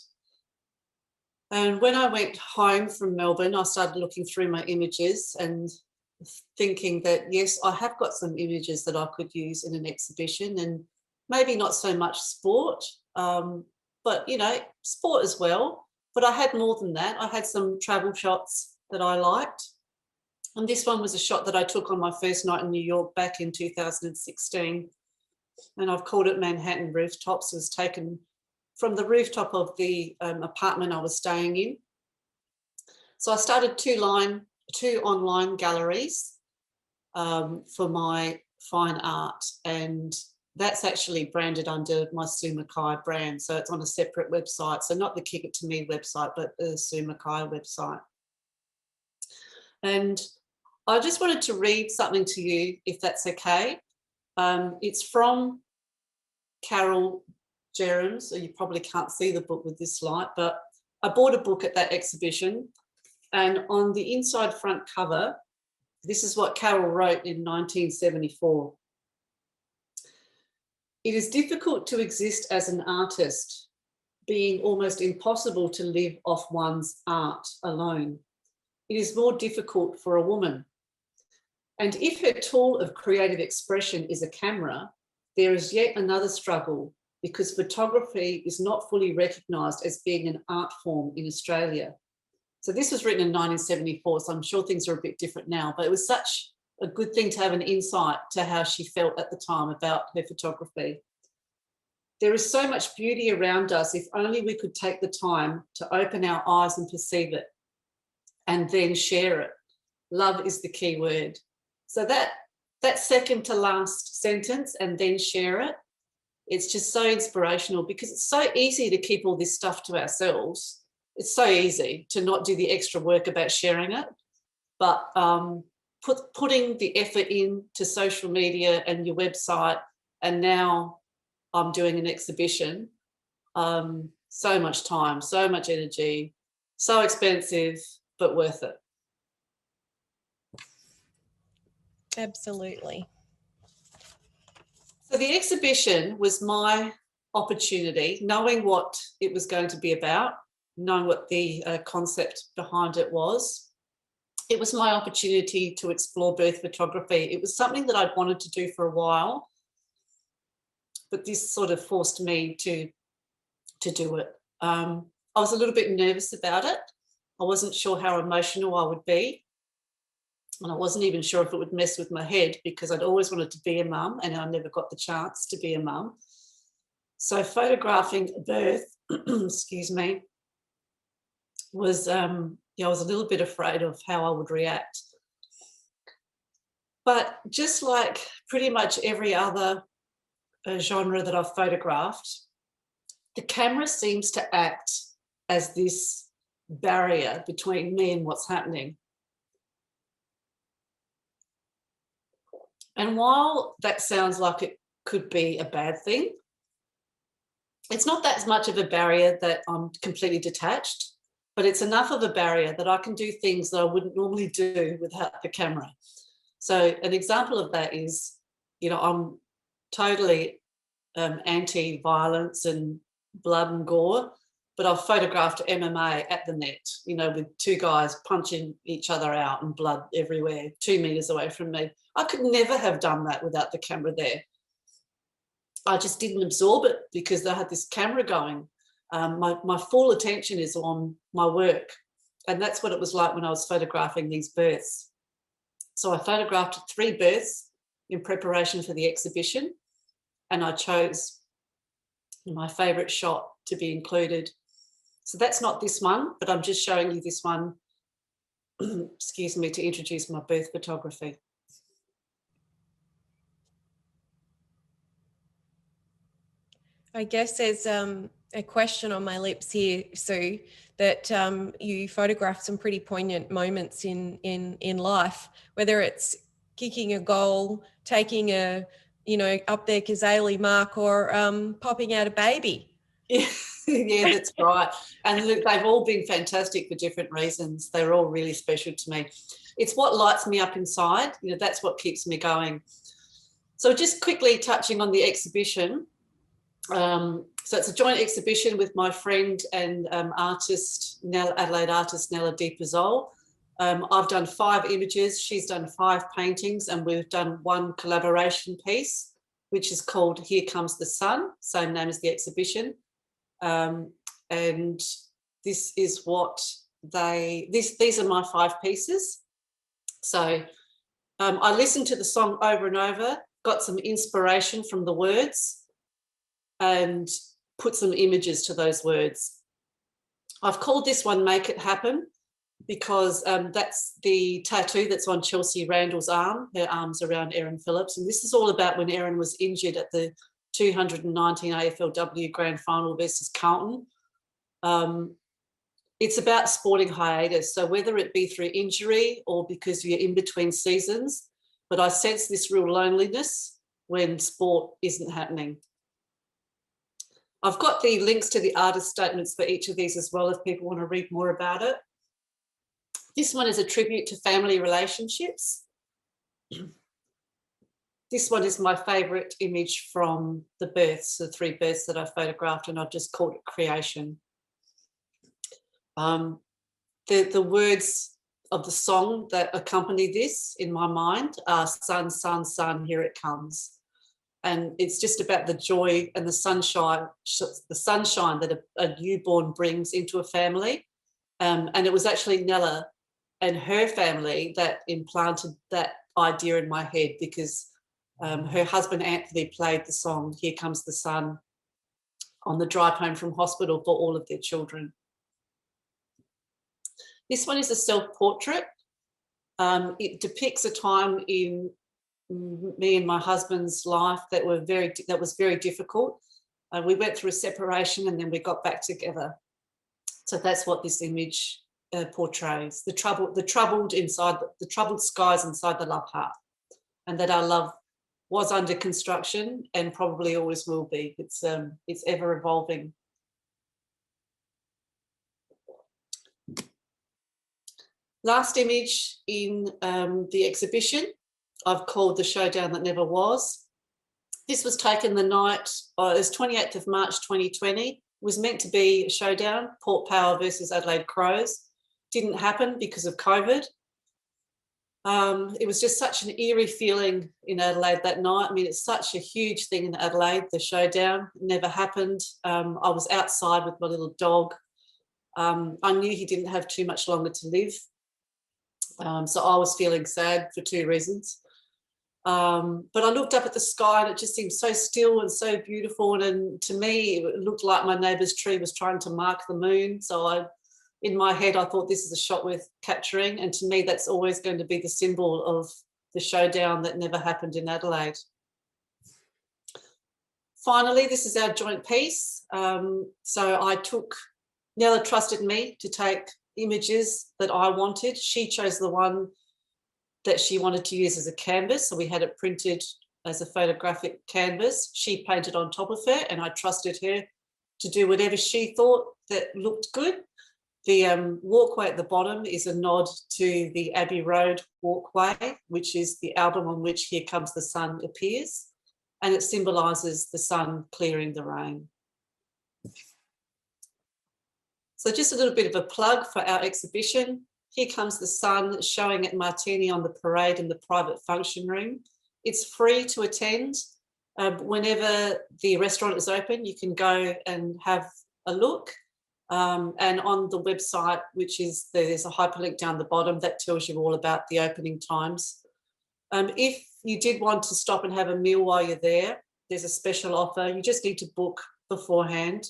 And when I went home from Melbourne, I started looking through my images and thinking that, yes, I have got some images that I could use in an exhibition, and maybe not so much sport, but, you know, sport as well. But I had more than that. I had some travel shots that I liked. And this one was a shot that I took on my first night in New York back in 2016. And I've called it Manhattan Rooftops. It was taken from the rooftop of the apartment I was staying in. So I started two online galleries for my fine art, and that's actually branded under my Sue McKay brand. So it's on a separate website. So not the Kick It To Me website, but the Sue McKay website. And I just wanted to read something to you, if that's okay. It's from Carol Jerams. So you probably can't see the book with this light, but I bought a book at that exhibition, and on the inside front cover, this is what Carol wrote in 1974. It is difficult to exist as an artist, being almost impossible to live off one's art alone. It is more difficult for a woman. And if her tool of creative expression is a camera, there is yet another struggle, because photography is not fully recognised as being an art form in Australia. So this was written in 1974, so I'm sure things are a bit different now, but it was such a good thing to have an insight to how she felt at the time about her photography. There is so much beauty around us, if only we could take the time to open our eyes and perceive it, and then share it. Love is the key word. So that that second to last sentence and then share it, it's just so inspirational, because it's so easy to keep all this stuff to ourselves. It's so easy to not do the extra work about sharing it. But putting the effort into social media and your website, and now I'm doing an exhibition, so much time, so much energy, so expensive, but worth it. Absolutely. So the exhibition was my opportunity, knowing what it was going to be about, knowing what the concept behind it was. It was my opportunity to explore birth photography. It was something that I'd wanted to do for a while, but this sort of forced me to do it. I was a little bit nervous about it. I wasn't sure how emotional I would be. And I wasn't even sure if it would mess with my head, because I'd always wanted to be a mum and I never got the chance to be a mum. So photographing a birth, excuse me, was, I was a little bit afraid of how I would react. But just like pretty much every other genre that I've photographed, the camera seems to act as this barrier between me and what's happening. And while that sounds like it could be a bad thing, it's not that much of a barrier that I'm completely detached, but it's enough of a barrier that I can do things that I wouldn't normally do without the camera. So an example of that is, I'm totally anti-violence and blood and gore, but I've photographed MMA at the net, with two guys punching each other out and blood everywhere, 2 meters away from me. I could never have done that without the camera there. I just didn't absorb it because I had this camera going. My full attention is on my work. And that's what it was like when I was photographing these births. So I photographed 3 births in preparation for the exhibition, and I chose my favourite shot to be included. So that's not this one, but I'm just showing you this one, excuse me, to introduce my birth photography. I guess there's a question on my lips here, Sue, that you photographed some pretty poignant moments in life, whether it's kicking a goal, taking a, up there Kazali mark, or popping out a baby. Yeah, yeah, that's right. And look, they've all been fantastic for different reasons. They're all really special to me. It's what lights me up inside. That's what keeps me going. So just quickly touching on the exhibition. So it's a joint exhibition with my friend and Adelaide artist Nella Di Pizzol. I've done 5 images, she's done 5 paintings, and we've done 1 collaboration piece, which is called Here Comes the Sun, same name as the exhibition. And this is what these are my 5 pieces. So I listened to the song over and over, got some inspiration from the words, and put some images to those words. I've called this one Make It Happen because that's the tattoo that's on Chelsea Randall's arm. Her arm's around Erin Phillips. And this is all about when Erin was injured at the 219 AFLW Grand Final versus Carlton. It's about sporting hiatus. So whether it be through injury or because you're in between seasons, but I sense this real loneliness when sport isn't happening. I've got the links to the artist statements for each of these as well, if people want to read more about it. This one is a tribute to family relationships. This one is my favourite image from the births, the 3 births that I photographed, and I've just called it Creation. The words of the song that accompany this in my mind are sun, sun, sun, here it comes. And it's just about the joy and the sunshine that a newborn brings into a family. And it was actually Nella and her family that implanted that idea in my head, because her husband Anthony played the song Here Comes the Sun on the drive home from hospital for all of their children. This one is a self-portrait. It depicts a time in me and my husband's life that was very difficult. We went through a separation and then we got back together. So that's what this image portrays: the troubled skies inside the love heart, and that our love was under construction and probably always will be. It's ever evolving. Last image in the exhibition I've called The Showdown That Never Was. This was taken the night, it was 28th of March 2020. It was meant to be a showdown, Port Power versus Adelaide Crows. Didn't happen because of COVID. It was just such an eerie feeling in Adelaide that night. I mean, it's such a huge thing in Adelaide, the showdown. It never happened. I was outside with my little dog. I knew he didn't have too much longer to live. So I was feeling sad for two reasons. But I looked up at the sky and it just seemed so still and so beautiful. And to me, it looked like my neighbour's tree was trying to mark the moon. So in my head, I thought this is a shot worth capturing. And to me, that's always going to be the symbol of the showdown that never happened in Adelaide. Finally, this is our joint piece. So Nella trusted me to take images that I wanted. She chose the one that she wanted to use as a canvas. So we had it printed as a photographic canvas. She painted on top of it and I trusted her to do whatever she thought that looked good. The walkway at the bottom is a nod to the Abbey Road walkway, which is the album on which Here Comes the Sun appears. And it symbolises the sun clearing the rain. So just a little bit of a plug for our exhibition. Here Comes the Sun, showing at Martini on the Parade in the private function room. It's free to attend. Whenever the restaurant is open, you can go and have a look. And on the website, there's a hyperlink down the bottom that tells you all about the opening times. If you did want to stop and have a meal while you're there, there's a special offer. You just need to book beforehand.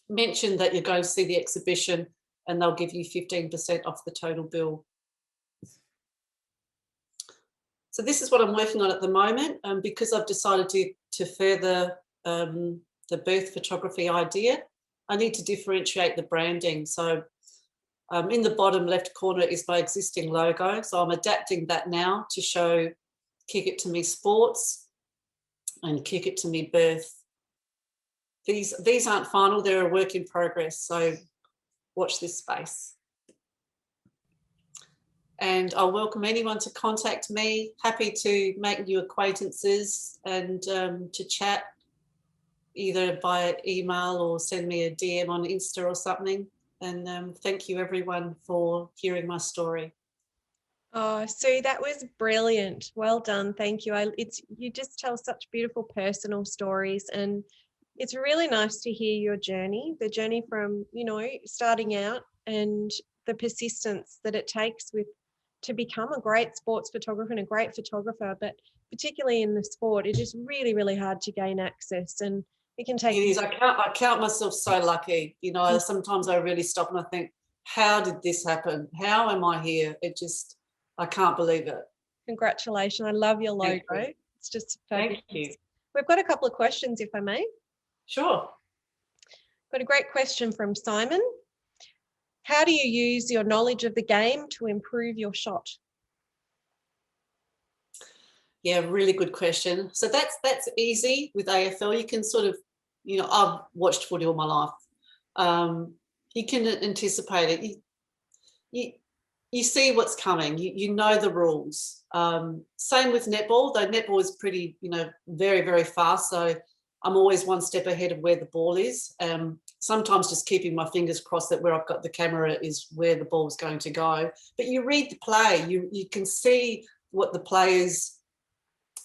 Mention that you're going to see the exhibition and they'll give you 15% off the total bill. So this is what I'm working on at the moment. Because I've decided to further the birth photography idea, I need to differentiate the branding. So in the bottom left corner is my existing logo. So I'm adapting that now to show Kick It To Me Sports and Kick It To Me Birth. These aren't final, they're a work in progress. So watch this space. And I'll welcome anyone to contact me. Happy to make new acquaintances and to chat either by email or send me a DM on Insta or something. And thank you everyone for hearing my story. Oh, Sue, that was brilliant. Well done. Thank you. You just tell such beautiful personal stories, and it's really nice to hear your journey, the journey from, starting out and the persistence that it takes to become a great sports photographer and a great photographer, but particularly in the sport, it is really, really hard to gain access, and it can take. It is. I count myself so lucky. Sometimes I really stop and I think, how did this happen? How am I here? I can't believe it. Congratulations. I love your logo. It's just fabulous. Thank you. We've got a couple of questions, if I may. Sure. Got a great question from Simon. How do you use your knowledge of the game to improve your shot? Yeah, really good question. So that's easy with AFL. You can sort of, I've watched footy all my life. You can anticipate it. You see what's coming. You know the rules. Same with netball, though netball is pretty, very, very fast. So I'm always one step ahead of where the ball is. Sometimes just keeping my fingers crossed that where I've got the camera is where the ball's going to go. But you read the play. You can see what the players,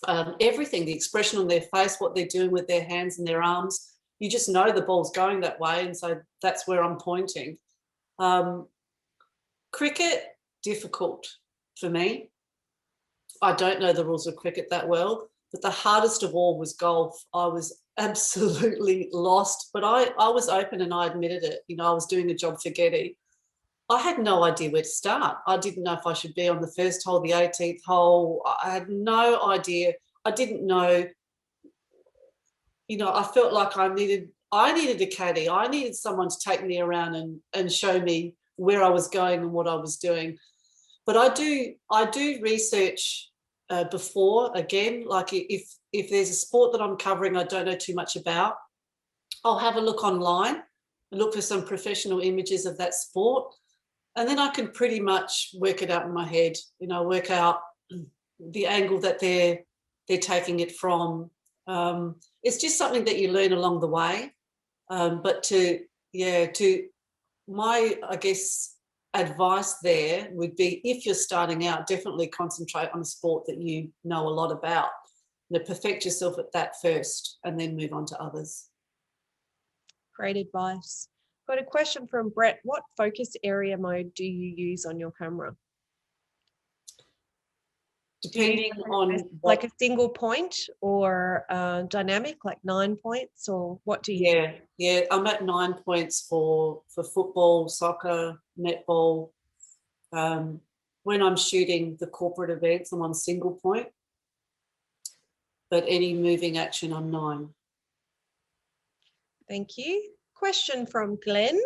everything, the expression on their face, what they're doing with their hands and their arms. You just know the ball's going that way, and so that's where I'm pointing. Cricket, difficult for me. I don't know the rules of cricket that well, but the hardest of all was golf. I was absolutely lost, but I was open and I admitted it. I was doing a job for Getty. I had no idea where to start. I didn't know if I should be on the first hole, the 18th hole. I had no idea. I didn't know, I felt like I needed a caddy. I needed someone to take me around and show me where I was going and what I was doing. But I do research before, again, like if there's a sport that I'm covering I don't know too much about, I'll have a look online and look for some professional images of that sport. And then I can pretty much work it out in my head, work out the angle that they're taking it from. It's just something that you learn along the way. But to my, I guess, advice there would be, if you're starting out, definitely concentrate on a sport that you know a lot about. Perfect yourself at that first and then move on to others. Great advice. Got a question from Brett. What focus area mode do you use on your camera? Depending on like a single point or dynamic, like 9 points, or what do you use? Yeah, I'm at 9 points for football, soccer, netball. When I'm shooting the corporate events, I'm on single point, but any moving action, I'm 9. Thank you. Question from Glenn.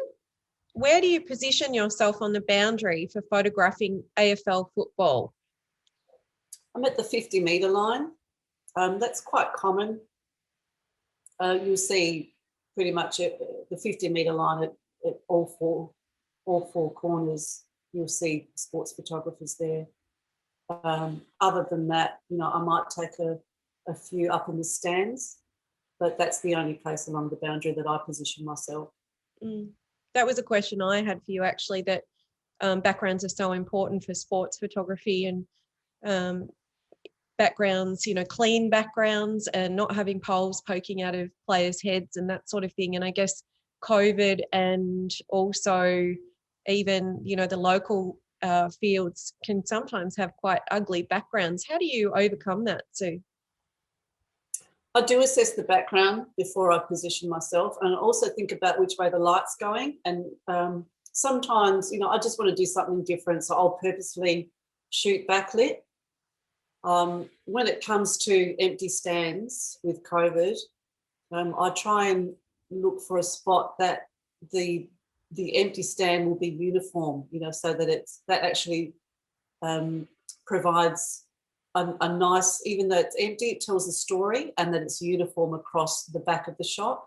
Where do you position yourself on the boundary for photographing AFL football? I'm at the 50-metre line. That's quite common. You'll see pretty much at the 50-metre line at all four corners. You'll see sports photographers there. Other than that, I might take a few up in the stands, but that's the only place along the boundary that I position myself. That was a question I had for you, actually, that backgrounds are so important for sports photography, and backgrounds, clean backgrounds and not having poles poking out of players' heads and that sort of thing. And I guess COVID and also even, the local fields can sometimes have quite ugly backgrounds. How do you overcome that, Sue? I do assess the background before I position myself, and I also think about which way the light's going. And sometimes, I just want to do something different, so I'll purposefully shoot backlit. When it comes to empty stands with COVID, I try and look for a spot that the empty stand will be uniform, so that that actually provides a nice, even though it's empty, it tells a story, and that it's uniform across the back of the shot.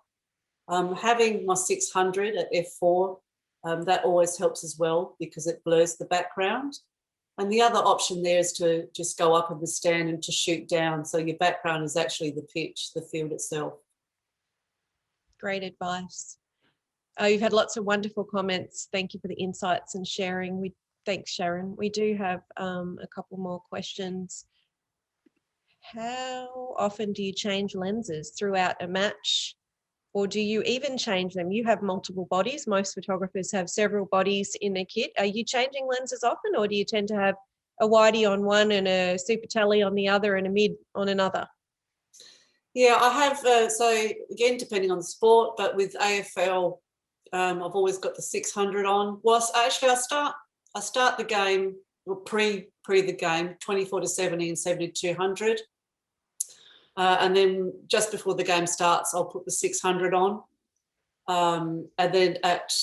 Having my 600 at f4, that always helps as well, because it blurs the background. And the other option there is to just go up in the stand and to shoot down, so your background is actually the pitch, the field itself. Great advice. You've had lots of wonderful comments. Thank you for the insights and sharing. Thanks, Sharon. We do have a couple more questions. How often do you change lenses throughout a match, or do you even change them? You have multiple bodies. Most photographers have several bodies in their kit. Are you changing lenses often, or do you tend to have a widey on one and a super tele on the other and a mid on another? Yeah, I have. So again, depending on the sport, but with AFL, I've always got the 600 on. Well, actually, I start the game, or pre the game, 24-70 and 70-200. And then just before the game starts, I'll put the 600 on. And then at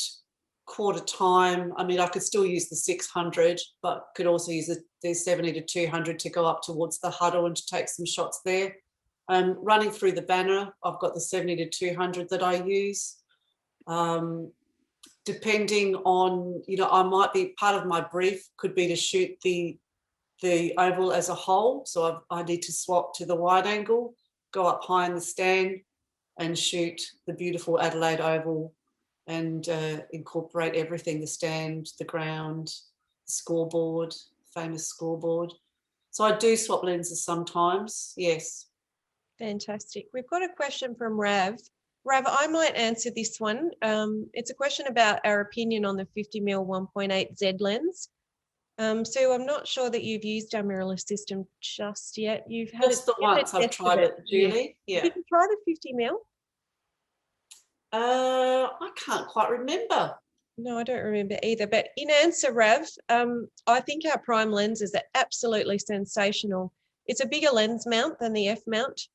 quarter time, I could still use the 600, but could also use the 70-200 to go up towards the huddle and to take some shots there. Running through the banner, I've got the 70-200 that I use. Depending on, I might be, part of my brief could be to shoot the oval as a whole. So I need to swap to the wide angle, go up high in the stand and shoot the beautiful Adelaide Oval and incorporate everything, the stand, the ground, the scoreboard, famous scoreboard. So I do swap lenses sometimes, yes. Fantastic. We've got a question from Rav. Rav, I might answer this one. It's a question about our opinion on the 50mm 1.8 Z lens. Sue, I'm not sure that you've used our mirrorless system just yet. You've had just the once I've tried it, Julie. Yeah. Did you try the 50mm? I can't quite remember. No, I don't remember either. But in answer, Rav, I think our prime lenses are absolutely sensational. It's a bigger lens mount than the F mount.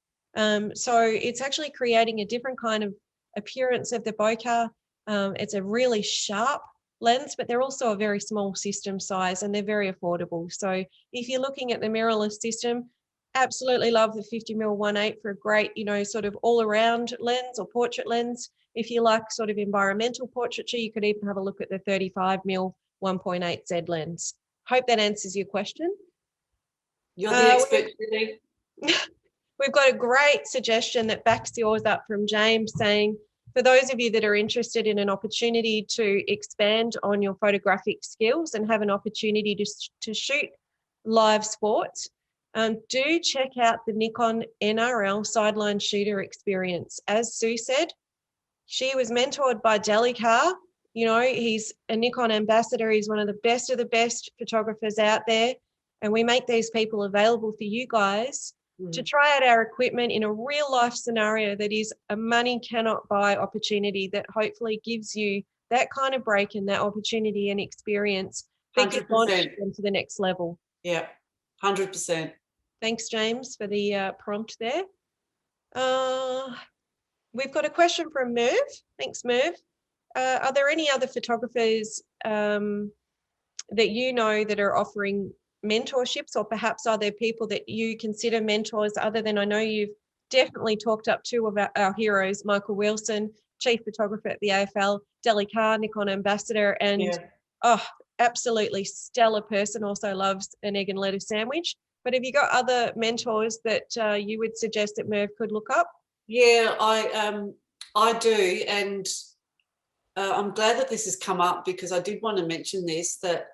So it's actually creating a different kind of appearance of the bokeh. It's a really sharp lens, but they're also a very small system size and they're very affordable. So if you're looking at the mirrorless system, absolutely love the 50mm 1.8 for a great, sort of all around lens or portrait lens. If you like sort of environmental portraiture, you could even have a look at the 35mm 1.8 Z lens. Hope that answers your question. You're the expert, Judy. We've got a great suggestion that backs yours up from James, saying, for those of you that are interested in an opportunity to expand on your photographic skills and have an opportunity to shoot live sports, do check out the Nikon NRL sideline shooter experience. As Sue said, she was mentored by Jellicar. He's a Nikon ambassador. He's one of the best photographers out there. And we make these people available for you guys to try out our equipment in a real life scenario that is a money cannot buy opportunity that hopefully gives you that kind of break and that opportunity and experience that can launch them to the next level. Yeah, 100%. Thanks, James, for the prompt there. We've got a question from Merv. Thanks, Merv. Are there any other photographers that you know that are offering mentorships, or perhaps are there people that you consider mentors other than, I know you've definitely talked up two of our heroes, Michael Wilson, chief photographer at the AFL, Delly Carr, Nikon ambassador, and absolutely stellar person, also loves an egg and lettuce sandwich. But have you got other mentors that you would suggest that Merv could look up? Yeah, I do, and I'm glad that this has come up, because I did want to mention this, that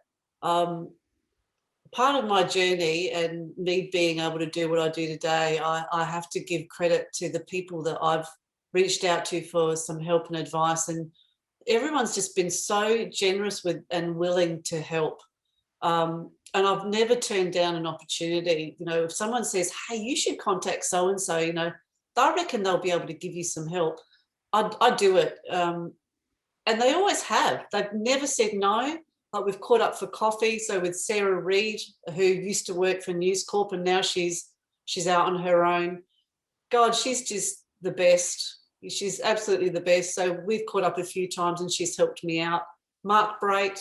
part of my journey and me being able to do what I do today, I have to give credit to the people that I've reached out to for some help and advice, and everyone's just been so generous with and willing to help. And I've never turned down an opportunity. If someone says, hey, you should contact so-and-so, I reckon they'll be able to give you some help. I do it. And they always have. They've never said no. Like, we've caught up for coffee. So with Sarah Reed, who used to work for News Corp, and now she's out on her own. God, she's just the best. She's absolutely the best. So we've caught up a few times and she's helped me out. Mark Brake,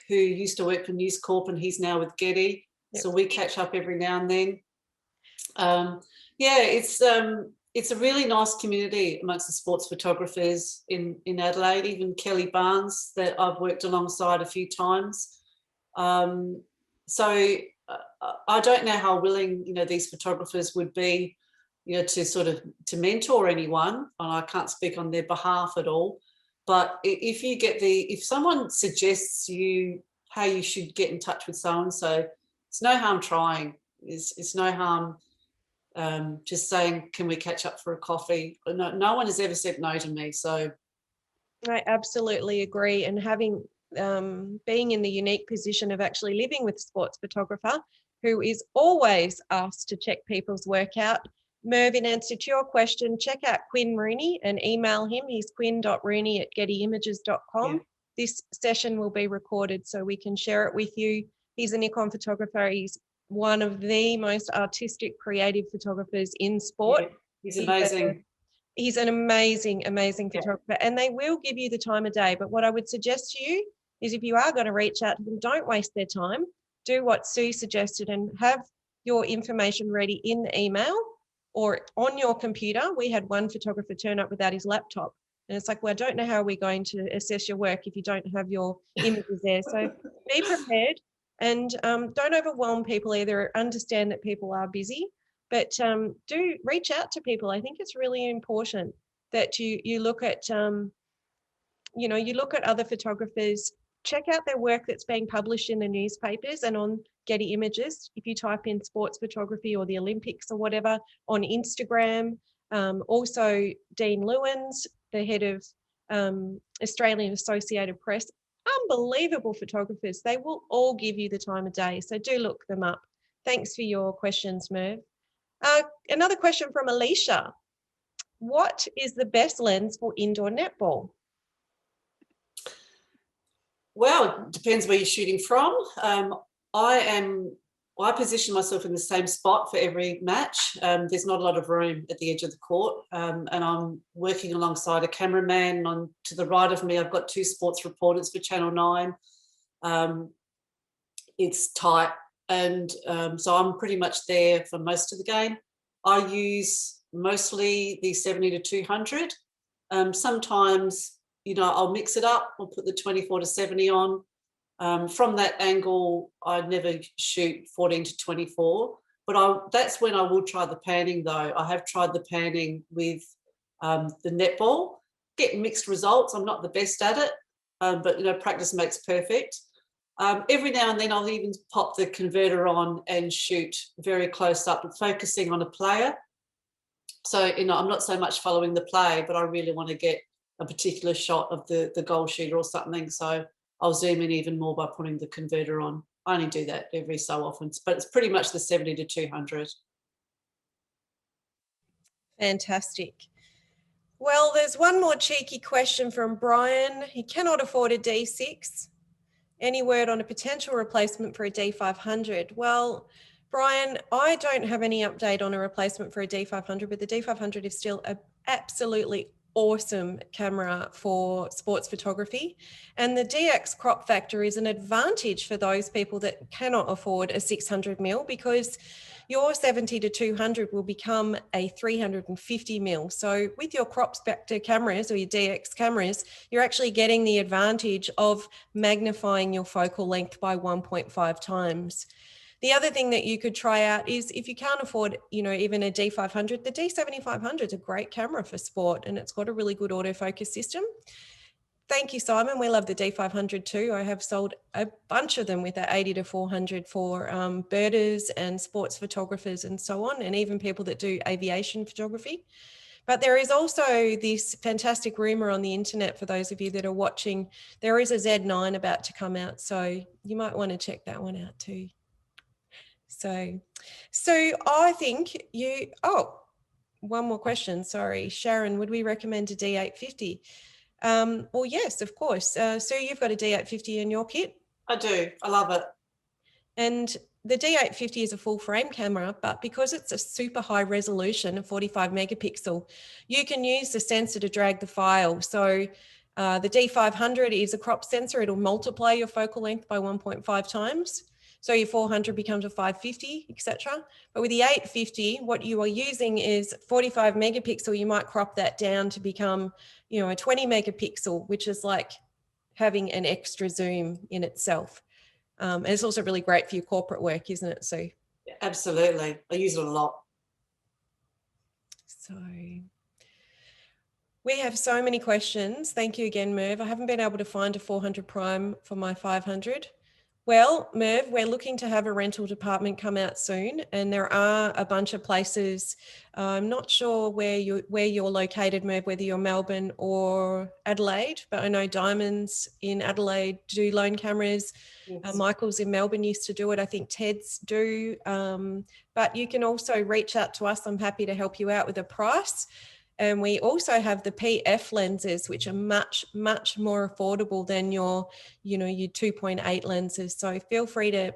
who used to work for News Corp, and he's now with Getty. Yep. So we catch up every now and then. It's a really nice community amongst the sports photographers in Adelaide. Even Kelly Barnes, that I've worked alongside a few times. So I don't know how willing these photographers would be to mentor anyone, and I can't speak on their behalf at all. But if someone suggests how you should get in touch with so and so, it's no harm trying. It's no harm just saying, can we catch up for a coffee? No one has ever said no to me. So I absolutely agree. And having being in the unique position of actually living with a sports photographer who is always asked to check people's work out. Merv, in answer to your question, check out Quinn Rooney and email him. He's quinn.rooney@gettyimages.com. Yeah. This session will be recorded so we can share it with you. He's a Nikon photographer. He's one of the most artistic, creative photographers in sport. Yeah, he's amazing. He's an amazing, amazing photographer, and they will give you the time of day. But what I would suggest to you is, if you are going to reach out to them, don't waste their time. Do what Sue suggested and have your information ready in the email or on your computer. We had one photographer turn up without his laptop. And it's like, well, I don't know how we're going to assess your work if you don't have your images there. So be prepared, and don't overwhelm people either. Understand that people are busy, but do reach out to people. I think it's really important that you look at, you look at other photographers, check out their work that's being published in the newspapers and on Getty Images. If you type in sports photography or the Olympics or whatever, on Instagram. Also Dean Lewins, the head of Australian Associated Press, unbelievable photographers. They will all give you the time of day. So do look them up. Thanks for your questions, Merv. Another question from Alicia. What is the best lens for indoor netball? Well, it depends where you're shooting from. I position myself in the same spot for every match. There's not a lot of room at the edge of the court, and I'm working alongside a cameraman. On to the right of me, I've got two sports reporters for Channel 9. It's tight, and so I'm pretty much there for most of the game. I use mostly the 70 to 200. Sometimes, I'll mix it up. I'll put the 24 to 70 on. From that angle, I never shoot 14 to 24, but that's when I will try the panning though. I have tried the panning with the netball, get mixed results. I'm not the best at it, but practice makes perfect. Every now and then I'll even pop the converter on and shoot very close up, focusing on a player. So, I'm not so much following the play, but I really want to get a particular shot of the goal shooter or something. So I'll zoom in even more by putting the converter on. I only do that every so often, but it's pretty much the 70 to 200. Fantastic. Well, there's one more cheeky question from Brian. He cannot afford a D6. Any word on a potential replacement for a D500? Well, Brian, I don't have any update on a replacement for a D500, but the D500 is still an absolutely awesome camera for sports photography. And the DX crop factor is an advantage for those people that cannot afford a 600mm, because your 70 to 200 will become a 350mm. So with your crop factor cameras or your DX cameras, you're actually getting the advantage of magnifying your focal length by 1.5 times. The other thing that you could try out is, if you can't afford, even a D500, the D7500 is a great camera for sport, and it's got a really good autofocus system. Thank you, Simon. We love the D500 too. I have sold a bunch of them with that 80 to 400 for birders and sports photographers and so on, and even people that do aviation photography. But there is also this fantastic rumor on the internet, for those of you that are watching. There is a Z9 about to come out, so you might want to check that one out too. So I think one more question. Sorry, Sharon, would we recommend a D850? Well, yes, of course. Sue, you've got a D850 in your kit. I do. I love it. And the D850 is a full frame camera, but because it's a super high resolution, a 45 megapixel, you can use the sensor to drag the file. So the D500 is a crop sensor. It'll multiply your focal length by 1.5 times. So your 400 becomes a 550, etc. But with the 850, what you are using is 45 megapixel. You might crop that down to become, a 20 megapixel, which is like having an extra zoom in itself. And it's also really great for your corporate work, isn't it, Sue? Yeah, absolutely. I use it a lot. So we have so many questions. Thank you again, Merv. I haven't been able to find a 400 prime for my 500. Well, Merv, we're looking to have a rental department come out soon, and there are a bunch of places. I'm not sure where you're located, Merv, whether you're Melbourne or Adelaide, but I know Diamonds in Adelaide do loan cameras. Yes. Michael's in Melbourne used to do it. I think Ted's do. But you can also reach out to us. I'm happy to help you out with a price. And we also have the PF lenses, which are much, much more affordable than your 2.8 lenses. So feel free to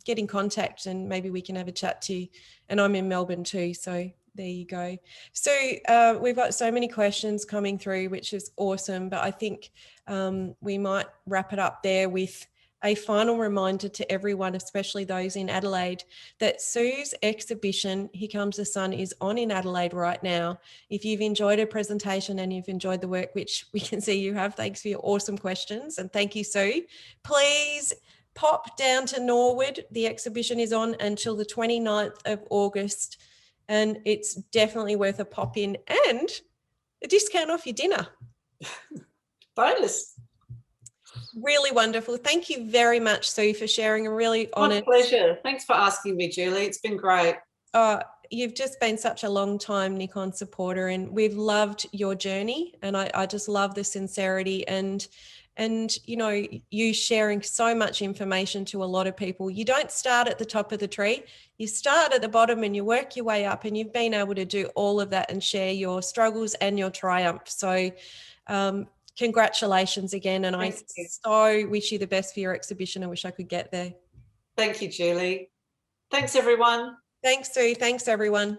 get in contact, and maybe we can have a chat to you. And I'm in Melbourne too, so there you go. So we've got so many questions coming through, which is awesome. But I think we might wrap it up there with a final reminder to everyone, especially those in Adelaide, that Sue's exhibition, Here Comes the Sun, is on in Adelaide right now. If you've enjoyed her presentation and you've enjoyed the work, which we can see you have, thanks for your awesome questions. And thank you, Sue. Please pop down to Norwood. The exhibition is on until the 29th of August, and it's definitely worth a pop in and a discount off your dinner. Bonus. Really wonderful. Thank you very much, Sue, for sharing. I'm really honoured. My pleasure. Thanks for asking me, Julie. It's been great. You've just been such a long time Nikon supporter, and we've loved your journey. And I just love the sincerity and you sharing so much information to a lot of people. You don't start at the top of the tree. You start at the bottom and you work your way up, and you've been able to do all of that and share your struggles and your triumphs. So congratulations again. And I Thank you. so wish you the best for your exhibition. I wish I could get there. Thank you, Julie. Thanks, everyone. Thanks, Sue. Thanks, everyone.